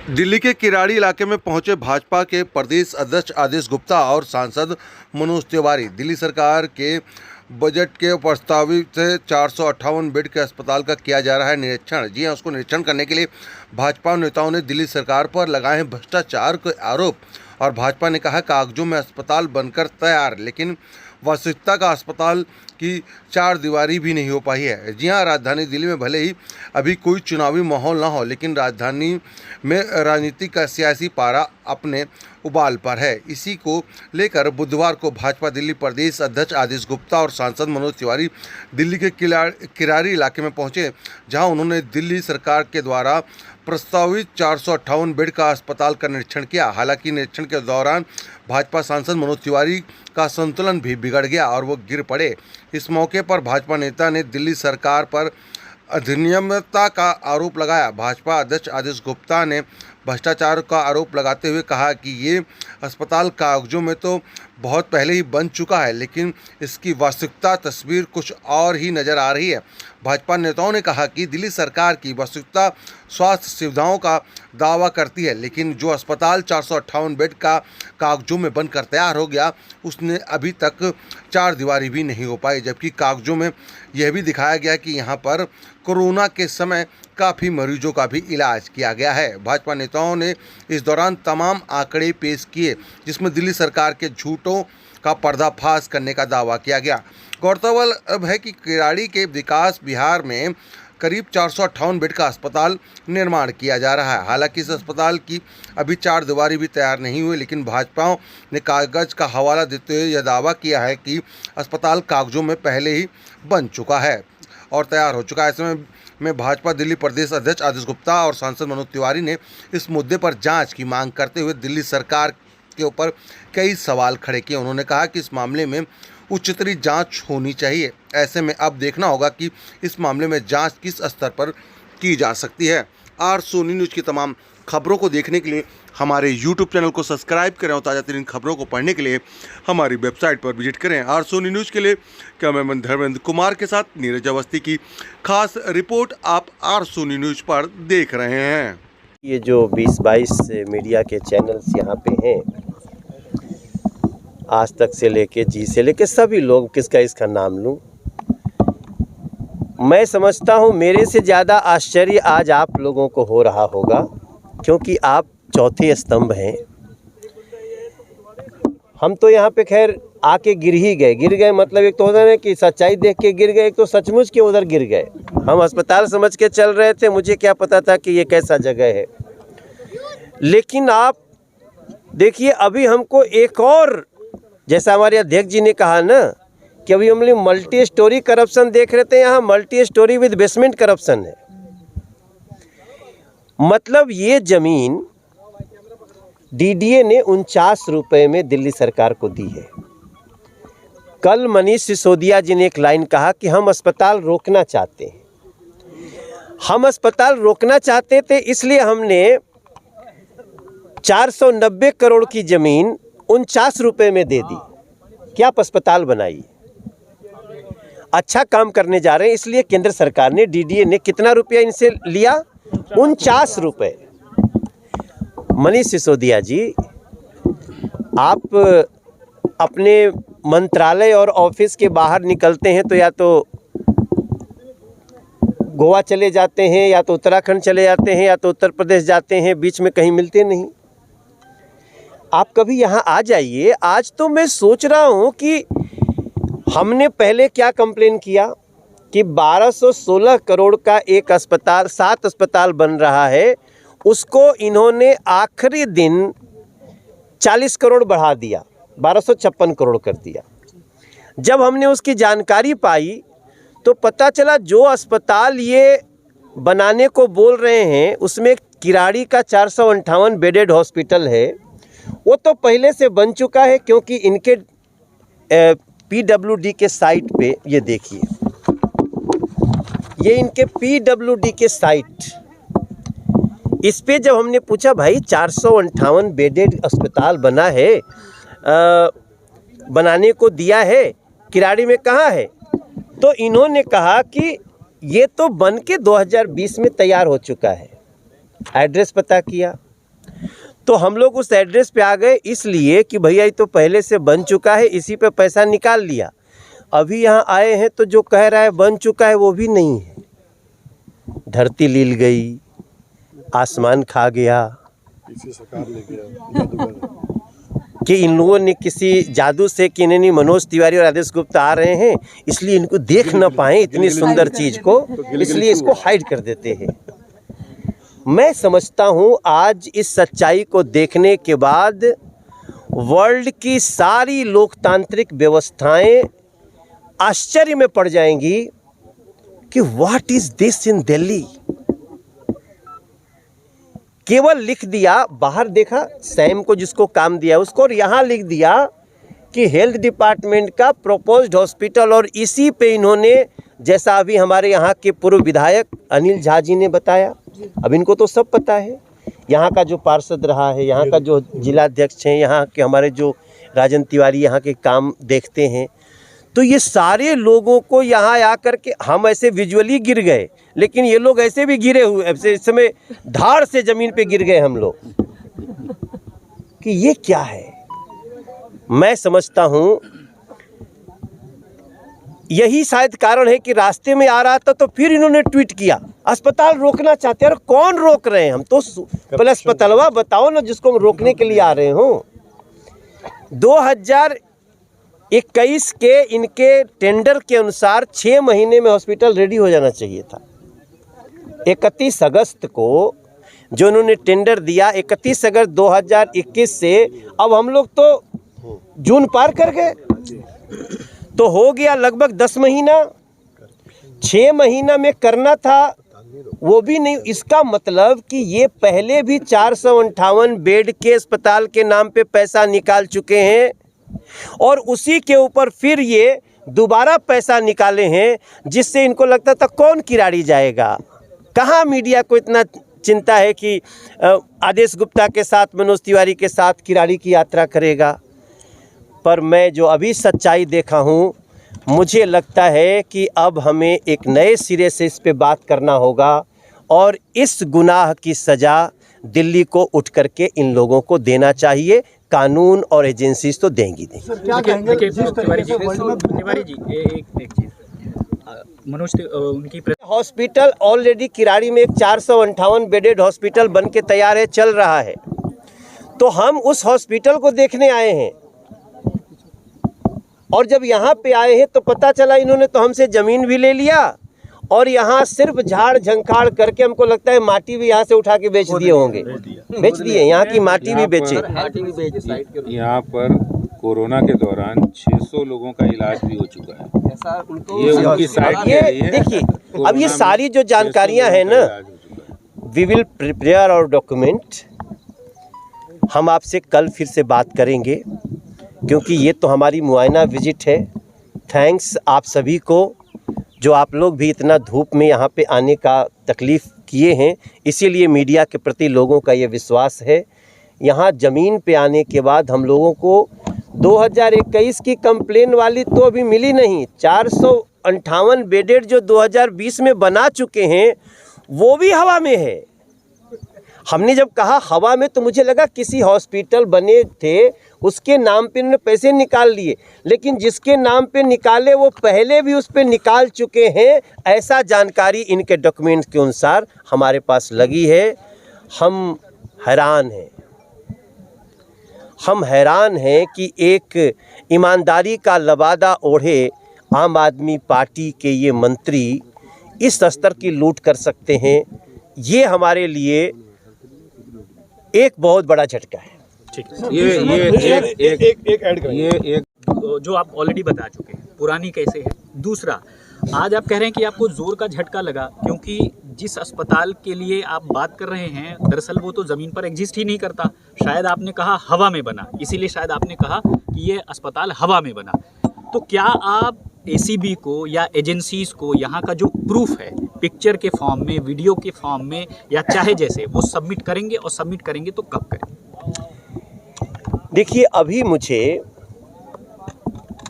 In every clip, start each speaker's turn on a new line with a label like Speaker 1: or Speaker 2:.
Speaker 1: दिल्ली के किराड़ी इलाके में पहुंचे भाजपा के प्रदेश अध्यक्ष आदेश गुप्ता और सांसद मनोज तिवारी। दिल्ली सरकार के बजट के प्रस्तावित 458 बेड के अस्पताल का किया जा रहा है निरीक्षण। जी हां, उसको निरीक्षण करने के लिए भाजपा नेताओं ने दिल्ली सरकार पर लगाए हैं भ्रष्टाचार के आरोप और भाजपा ने कहा कागजों में अस्पताल बनकर तैयार, लेकिन वास्तविकता का अस्पताल की चार दीवारी भी नहीं हो पाई है। जी हां, राजधानी दिल्ली में भले ही अभी कोई चुनावी माहौल ना हो, लेकिन राजधानी में राजनीति का सियासी पारा अपने उबाल पर है। इसी को लेकर बुधवार को भाजपा दिल्ली प्रदेश अध्यक्ष आदेश गुप्ता और सांसद मनोज तिवारी दिल्ली के किराड़ी इलाके में पहुंचे, जहां उन्होंने दिल्ली सरकार के द्वारा प्रस्तावित 458 बेड का अस्पताल का निरीक्षण किया। हालांकि निरीक्षण के दौरान भाजपा सांसद मनोज तिवारी का संतुलन भी बिगड़ गया और वो गिर पड़े। इस मौके पर भाजपा नेता ने दिल्ली सरकार पर अनियमितता का आरोप लगाया। भाजपा अध्यक्ष आदेश गुप्ता ने भ्रष्टाचार का आरोप लगाते हुए कहा कि ये अस्पताल कागजों में तो बहुत पहले ही बन चुका है, लेकिन इसकी वास्तविकता तस्वीर कुछ और ही नज़र आ रही है। भाजपा नेताओं ने कहा कि दिल्ली सरकार की वास्तविकता स्वास्थ्य सुविधाओं का दावा करती है, लेकिन जो अस्पताल 458 बेड का कागजों में बनकर तैयार हो गया, उसने अभी तक चार दीवारी भी नहीं हो पाई, जबकि कागजों में यह भी दिखाया गया कि यहाँ पर कोरोना के समय काफ़ी मरीजों का भी इलाज किया गया है। भाजपा नेताओं ने इस दौरान तमाम आंकड़े पेश किए, जिसमें दिल्ली सरकार के झूठों का पर्दाफाश करने का दावा किया गया। गौरतलब है कि किराड़ी के विकास बिहार में करीब 458 बेड का अस्पताल निर्माण किया जा रहा है। हालांकि इस अस्पताल की अभी चार दीवारी भी तैयार नहीं हुई, लेकिन भाजपा ने कागज का हवाला देते हुए यह दावा किया है कि अस्पताल कागजों में पहले ही बन चुका है और तैयार हो चुका है। ऐसे में भाजपा दिल्ली प्रदेश अध्यक्ष आदेश गुप्ता और सांसद मनोज तिवारी ने इस मुद्दे पर जांच की मांग करते हुए दिल्ली सरकार के ऊपर कई सवाल खड़े किए। उन्होंने कहा कि इस मामले में उच्चतरी जांच होनी चाहिए। ऐसे में अब देखना होगा कि इस मामले में जांच किस स्तर पर की जा सकती है। आर सोनी न्यूज़ की तमाम खबरों को देखने के लिए हमारे YouTube चैनल को सब्सक्राइब करें और ताज़ा तरीन खबरों को पढ़ने के लिए हमारी वेबसाइट पर विजिट करें। आर सोनी न्यूज़ के लिए कैमरामैन धर्मेंद्र कुमार के साथ नीरज अवस्थी की खास रिपोर्ट आप आर सोनी न्यूज़ पर देख रहे हैं।
Speaker 2: ये जो 20-22 मीडिया के चैनल्स यहाँ पे हैं, आज तक से लेके जी से लेके सभी लोग, किसका इसका नाम लूँ, मैं समझता हूँ मेरे से ज़्यादा आश्चर्य आज आप लोगों को हो रहा होगा, क्योंकि आप चौथे स्तंभ हैं। हम तो यहाँ पे खैर आके गिर गए मतलब एक तो होता है कि सच्चाई देख के गिर गए, एक तो सचमुच के उधर गिर गए। हम अस्पताल समझ के चल रहे थे, मुझे क्या पता था कि ये कैसा जगह है। लेकिन आप देखिए, अभी हमको एक और, जैसा हमारे अध्यक्ष जी ने कहा ना कि अभी हम लोग मल्टी स्टोरी करप्शन देख रहे थे, यहाँ multi storey with basement corruption है। मतलब ये ज़मीन डीडीए ने 49 रुपये में दिल्ली सरकार को दी है। कल मनीष सिसोदिया जी ने एक लाइन कहा कि हम अस्पताल रोकना चाहते हैं। हम अस्पताल रोकना चाहते थे, इसलिए हमने 490 करोड़ की ज़मीन 49 रुपये में दे दी कि आप अस्पताल बनाइए। अच्छा काम करने जा रहे हैं, इसलिए केंद्र सरकार ने, डीडीए ने कितना रुपया इनसे लिया? 49 रुपये। मनीष सिसोदिया जी, आप अपने मंत्रालय और ऑफिस के बाहर निकलते हैं तो या तो गोवा चले जाते हैं, या तो उत्तराखंड चले जाते हैं, या तो उत्तर प्रदेश जाते हैं, बीच में कहीं मिलते नहीं। आप कभी यहाँ आ जाइए। आज तो मैं सोच रहा हूँ कि हमने पहले क्या कंप्लेन किया कि 1216 करोड़ का एक अस्पताल, 7 अस्पताल बन रहा है, उसको इन्होंने आखिरी दिन 40 करोड़ बढ़ा दिया, 1256 करोड़ कर दिया। जब हमने उसकी जानकारी पाई तो पता चला जो अस्पताल ये बनाने को बोल रहे हैं, उसमें किराड़ी का 458 बेडेड हॉस्पिटल है, वो तो पहले से बन चुका है। क्योंकि इनके पीडब्ल्यूडी के साइट पे, ये देखिए, ये इनके पीडब्ल्यूडी के साइट, इस पे जब हमने पूछा भाई 458 बेडेड अस्पताल बना है, बनाने को दिया है, किराड़ी में कहाँ है, तो इन्होंने कहा कि ये तो बन के 2020 में तैयार हो चुका है। एड्रेस पता किया, तो हम लोग उस एड्रेस पे आ गए इसलिए कि भैया ये तो पहले से बन चुका है, इसी पे पैसा निकाल लिया। अभी यहाँ आए हैं तो जो कह रहा है बन चुका है वो भी नहीं है। धरती लील गई, आसमान खा गया, कि इन लोगों ने किसी जादू से कि नहीं मनोज तिवारी और आदेश गुप्ता आ रहे हैं इसलिए इनको देख न पाए इतनी सुंदर चीज को, इसलिए इसको हाइड कर देते हैं। मैं समझता हूँ आज इस सच्चाई को देखने के बाद वर्ल्ड की सारी लोकतांत्रिक व्यवस्थाएं आश्चर्य में पड़ जाएंगी कि what is this in Delhi. केवल लिख दिया, बाहर देखा सैम को जिसको काम दिया उसको, और यहाँ लिख दिया कि हेल्थ डिपार्टमेंट का प्रपोज्ड हॉस्पिटल, और इसी पे इन्होंने, जैसा अभी हमारे यहाँ के पूर्व विधायक अनिल झा जी ने बताया, अब इनको तो सब पता है, यहाँ का जो पार्षद रहा है, यहाँ का जो जिलाध्यक्ष हैं, यहाँ के हमारे जो राजन तिवारी यहाँ के काम देखते हैं, तो ये सारे लोगों को यहाँ आकर के हम ऐसे विजुअली गिर गए, लेकिन ये लोग ऐसे भी गिरे हुए, ऐसे इस समय धाड़ से ज़मीन पे गिर गए हम लोग कि ये क्या है। मैं समझता हूँ यही शायद कारण है कि रास्ते में आ रहा था तो फिर इन्होंने ट्वीट किया अस्पताल रोकना चाहते हैं। और कौन रोक रहे हैं? हम तो पहले अस्पतालवा बताओ ना जिसको हम रोकने के लिए आ रहे हो। 2021 के इनके टेंडर के अनुसार 6 महीने में हॉस्पिटल रेडी हो जाना चाहिए था। 31 अगस्त को जो उन्होंने टेंडर दिया, 31 अगस्त 2021 से अब हम लोग तो जून पार कर गए, तो हो गया लगभग 10 महीना। 6 महीना में करना था वो भी नहीं। इसका मतलब कि ये पहले भी 458 बेड के अस्पताल के नाम पे पैसा निकाल चुके हैं और उसी के ऊपर फिर ये दोबारा पैसा निकाले हैं, जिससे इनको लगता था कौन किराड़ी जाएगा। कहाँ मीडिया को इतना चिंता है कि आदेश गुप्ता के साथ, मनोज तिवारी के साथ किराड़ी की यात्रा करेगा। पर मैं जो अभी सच्चाई देखा हूँ, मुझे लगता है कि अब हमें एक नए सिरे से इस पे बात करना होगा और इस गुनाह की सज़ा दिल्ली को उठ करके इन लोगों को देना चाहिए। कानून और एजेंसीज तो देंगी नहीं।
Speaker 3: मनोज उनकी
Speaker 2: हॉस्पिटल ऑलरेडी किराड़ी में एक 458 बेडेड हॉस्पिटल बन के तैयार है, चल रहा है, तो हम उस हॉस्पिटल को देखने आए हैं। और जब यहाँ पे आए हैं तो पता चला इन्होंने तो हमसे ज़मीन भी ले लिया और यहाँ सिर्फ झाड़ झंखाड़ करके, हमको लगता है माटी भी यहाँ से उठा के बेच दिए होंगे, बेच दिए, यहाँ की माटी भी बेचे।
Speaker 4: यहाँ पर कोरोना के दौरान 600 लोगों का इलाज भी हो चुका है। ये उनकी साइट कह रही है।
Speaker 2: देखिए, अब ये सारी जो जानकारियाँ हैं ना, वी विल प्रिपेयर और डॉक्यूमेंट। हम आपसे कल फिर से बात करेंगे, क्योंकि ये तो हमारी मुआयना विजिट है। थैंक्स आप सभी को, जो आप लोग भी इतना धूप में यहाँ पे आने का तकलीफ़ किए हैं, इसीलिए मीडिया के प्रति लोगों का ये विश्वास है। यहाँ ज़मीन पे आने के बाद हम लोगों को 2021 की कंप्लेन वाली तो अभी मिली नहीं, 458 बेडेड जो 2020 में बना चुके हैं वो भी हवा में है। हमने जब कहा हवा में, तो मुझे लगा किसी हॉस्पिटल बने थे उसके नाम पे इन्होंने पैसे निकाल लिए, लेकिन जिसके नाम पे निकाले वो पहले भी उस पे निकाल चुके हैं, ऐसा जानकारी इनके डॉक्यूमेंट्स के अनुसार हमारे पास लगी है। हम हैरान हैं, हम हैरान हैं कि एक ईमानदारी का लबादा ओढ़े आम आदमी पार्टी के ये मंत्री इस स्तर की लूट कर सकते हैं। ये हमारे लिए एक बहुत बड़ा झटका है।
Speaker 3: ठीक
Speaker 4: ये
Speaker 3: जो आप ऑलरेडी बता चुके हैं, पुरानी कैसे है। दूसरा, आज आप कह रहे हैं कि आपको जोर का झटका लगा, क्योंकि जिस अस्पताल के लिए आप बात कर रहे हैं दरअसल वो तो ज़मीन पर एग्जिस्ट ही नहीं करता। शायद आपने कहा हवा में बना, इसीलिए शायद आपने कहा कि ये अस्पताल हवा में बना। तो क्या आप एसीबी को या एजेंसीज को यहाँ का जो प्रूफ है, पिक्चर के फॉर्म में, वीडियो के फॉर्म में, या चाहे जैसे, वो सबमिट करेंगे? और सबमिट करेंगे तो कब करेंगे?
Speaker 2: देखिए, अभी मुझे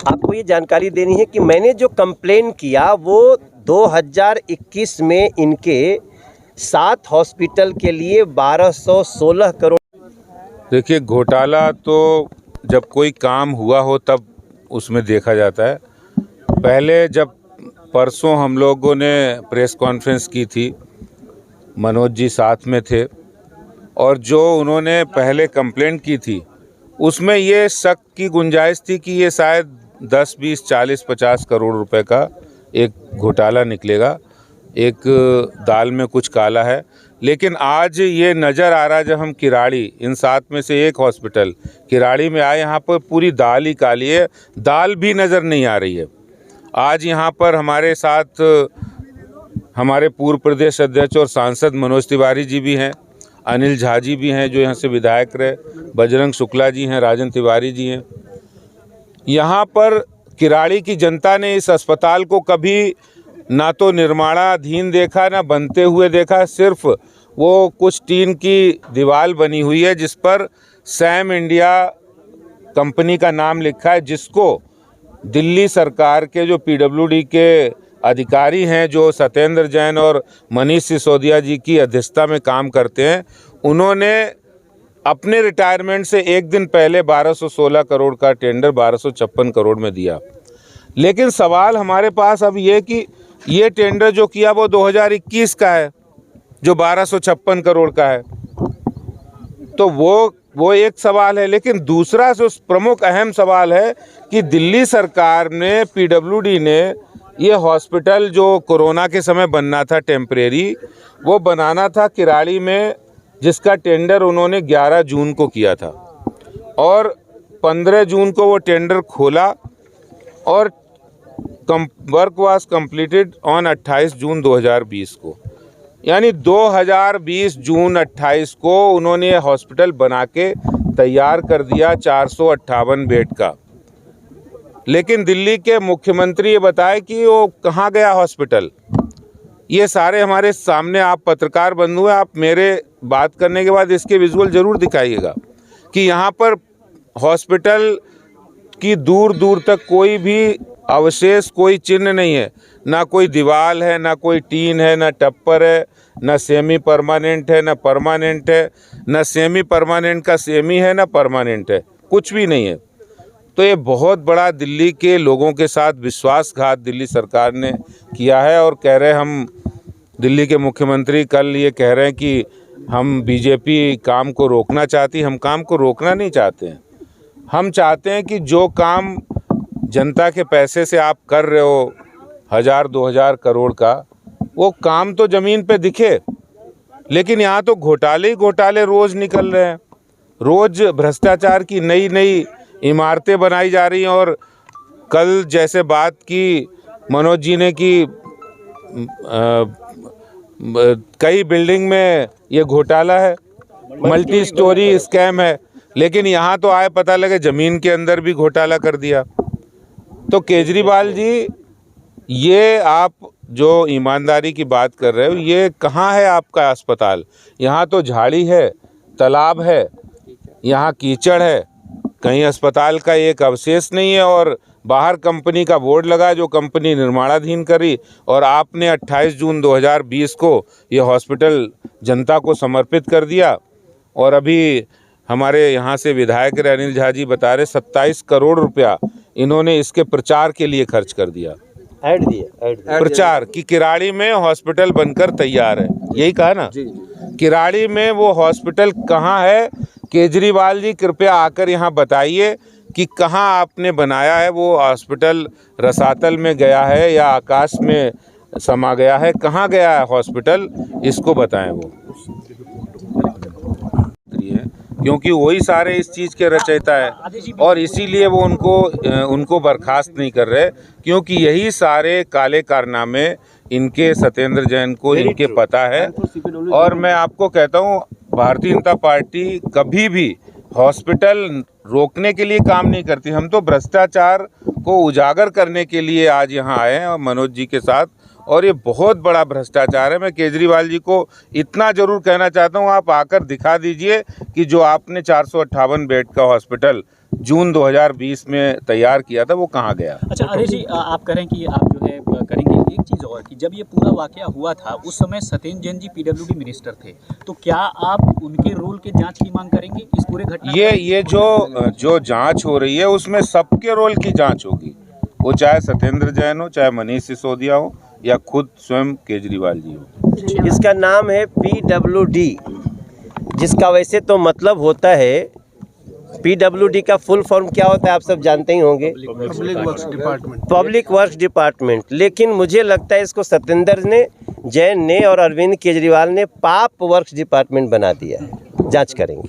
Speaker 2: आपको ये जानकारी देनी है कि मैंने जो कंप्लेन किया वो 2021 में इनके 7 हॉस्पिटल के लिए 1216 करोड़
Speaker 4: देखिए, घोटाला तो जब कोई काम हुआ हो तब उसमें देखा जाता है। पहले जब परसों हम लोगों ने प्रेस कॉन्फ्रेंस की थी, मनोज जी साथ में थे, और जो उन्होंने पहले कंप्लेंट की थी उसमें ये शक की गुंजाइश थी कि ये शायद 10, 20, 40, 50 करोड़ रुपए का एक घोटाला निकलेगा, एक दाल में कुछ काला है। लेकिन आज ये नज़र आ रहा है, जब हम किराड़ी, इन 7 में से एक हॉस्पिटल किराड़ी में आए, यहाँ पर पूरी दाल ही काली है, दाल भी नज़र नहीं आ रही है। आज यहाँ पर हमारे साथ हमारे पूर्व प्रदेश अध्यक्ष और सांसद मनोज तिवारी जी भी हैं, अनिल झा जी भी हैं जो यहाँ से विधायक रहे, बजरंग शुक्ला जी हैं, राजन तिवारी जी हैं। यहाँ पर किराड़ी की जनता ने इस अस्पताल को कभी ना तो निर्माणाधीन देखा, ना बनते हुए देखा। सिर्फ वो कुछ टीन की दीवार बनी हुई है जिस पर सैम इंडिया कंपनी का नाम लिखा है, जिसको दिल्ली सरकार के जो पीडब्ल्यूडी के अधिकारी हैं, जो सत्येंद्र जैन और मनीष सिसोदिया जी की अध्यक्षता में काम करते हैं, उन्होंने अपने रिटायरमेंट से एक दिन पहले 1216 करोड़ का टेंडर 1256 करोड़ में दिया। लेकिन सवाल हमारे पास अब ये कि ये टेंडर जो किया वो 2021 का है, जो 1256 करोड़ का है। तो वो एक सवाल है। लेकिन दूसरा जो प्रमुख अहम सवाल है कि दिल्ली सरकार ने, पीडब्ल्यूडी ने, ये हॉस्पिटल जो कोरोना के समय बनना था टेम्परेरी, वो बनाना था किराड़ी में, जिसका टेंडर उन्होंने 11 जून को किया था और 15 जून को वो टेंडर खोला और वर्क वाज कंप्लीटेड ऑन 28 जून 2020 को। यानी 2020 जून 28 को उन्होंने ये हॉस्पिटल बना के तैयार कर दिया 458 बेड का। लेकिन दिल्ली के मुख्यमंत्री ये बताए कि वो कहाँ गया हॉस्पिटल। ये सारे हमारे सामने, आप पत्रकार बंधु हैं, आप मेरे बात करने के बाद इसके विजुअल ज़रूर दिखाइएगा कि यहाँ पर हॉस्पिटल की दूर दूर तक कोई भी अवशेष, कोई चिन्ह नहीं है, ना कोई दीवार है, ना कोई टीन है, ना टप्पर है, ना सेमी परमानेंट है, ना परमानेंट है, ना सेमी परमानेंट का सेमी है, ना परमानेंट है, कुछ भी नहीं है। तो ये बहुत बड़ा दिल्ली के लोगों के साथ विश्वासघात दिल्ली सरकार ने किया है। और कह रहे, हम दिल्ली के मुख्यमंत्री कल ये कह रहे हैं कि हम बीजेपी काम को रोकना चाहती। हम काम को रोकना नहीं चाहते हैं। हम चाहते हैं कि जो काम जनता के पैसे से आप कर रहे हो 1000-2000 करोड़ का, वो काम तो ज़मीन पे दिखे। लेकिन यहाँ तो घोटाले ही घोटाले रोज़ निकल रहे हैं। रोज़ भ्रष्टाचार की नई नई इमारतें बनाई जा रही हैं। और कल जैसे बात की मनोज जी ने कि कई बिल्डिंग में ये घोटाला है, मल्टी स्टोरी स्कैम है। लेकिन यहाँ तो आए पता लगे ज़मीन के अंदर भी घोटाला कर दिया। तो केजरीवाल जी, ये आप जो ईमानदारी की बात कर रहे हो, ये कहाँ है आपका अस्पताल? यहाँ तो झाड़ी है, तालाब है, यहाँ कीचड़ है, कहीं अस्पताल का एक अवशेष नहीं है। और बाहर कंपनी का बोर्ड लगा, जो कंपनी निर्माणाधीन करी, और आपने 28 जून 2020 को ये हॉस्पिटल जनता को समर्पित कर दिया। और अभी हमारे यहाँ से विधायक अनिल झा जी बता रहे 27 करोड़ रुपया इन्होंने इसके प्रचार के लिए खर्च कर दिया।
Speaker 2: ऐड दिया
Speaker 4: प्रचार कि किराड़ी में हॉस्पिटल बनकर तैयार है, यही कहा ना? किराड़ी में वो हॉस्पिटल कहाँ है? केजरीवाल जी कृपया आकर यहाँ बताइए कि कहाँ आपने बनाया है। वो हॉस्पिटल रसातल में गया है या आकाश में समा गया है? कहाँ गया है हॉस्पिटल, इसको बताएं वो। क्योंकि वही सारे इस चीज़ के रचयिता है और इसीलिए वो उनको बर्खास्त नहीं कर रहे, क्योंकि यही सारे काले कारनामे इनके सत्येंद्र जैन को इनके पता है। और मैं आपको कहता हूँ, भारतीय जनता पार्टी कभी भी हॉस्पिटल रोकने के लिए काम नहीं करती। हम तो भ्रष्टाचार को उजागर करने के लिए आज यहाँ आए हैं मनोज जी के साथ, और ये बहुत बड़ा भ्रष्टाचार है। मैं केजरीवाल जी को इतना ज़रूर कहना चाहता हूँ, आप आकर दिखा दीजिए कि जो आपने 458 बेड का हॉस्पिटल जून 2020 में तैयार किया था वो कहाँ गया।
Speaker 3: अच्छा अरे जी, आप कह रहे हैं कि आप जो है करेंगे। एक चीज़ और कि जब ये पूरा वाकया हुआ था उस समय सत्येंद्र जैन जी पीडब्ल्यूडी मिनिस्टर थे, तो क्या आप उनके रोल के जांच की मांग करेंगे इस पूरे घटना?
Speaker 4: ये जो जांच हो रही है उसमें सबके रोल की जांच होगी, वो चाहे सत्येंद्र जैन हो, चाहे मनीष सिसोदिया हो, या खुद स्वयं केजरीवाल जी हो।
Speaker 2: इसका नाम है PWD, जिसका वैसे तो मतलब होता है, PWD का फुल फॉर्म क्या होता है आप सब जानते ही होंगे, पब्लिक वर्क्स डिपार्टमेंट। लेकिन मुझे लगता है इसको सत्येंद्र जैन ने और अरविंद केजरीवाल ने पाप वर्क्स डिपार्टमेंट बना दिया है। जांच करेंगे।